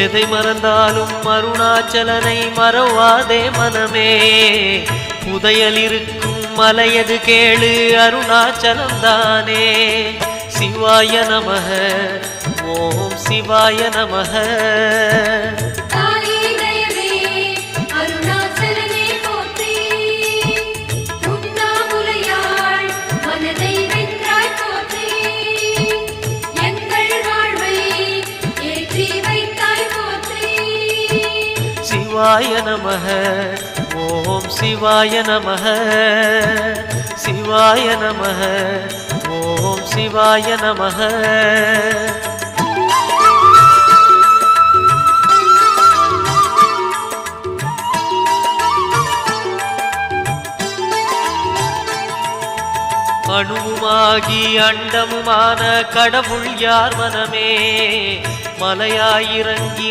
எதை மறந்தாலும் அருணாச்சலனை மறவாதே மனமே. புதையல் இருக்கும் மலையது கேளு அருணாச்சலம் தானே. சிவாய நமக ஓம் சிவாய நமக. சிவாய நமக ஓம் சிவாய நமக. சிவாய நமக ஓம் சிவாய நமக. அணுவுமாகி அண்டமுமான கடவுள் யார் மனமே. மலையாயிறங்கி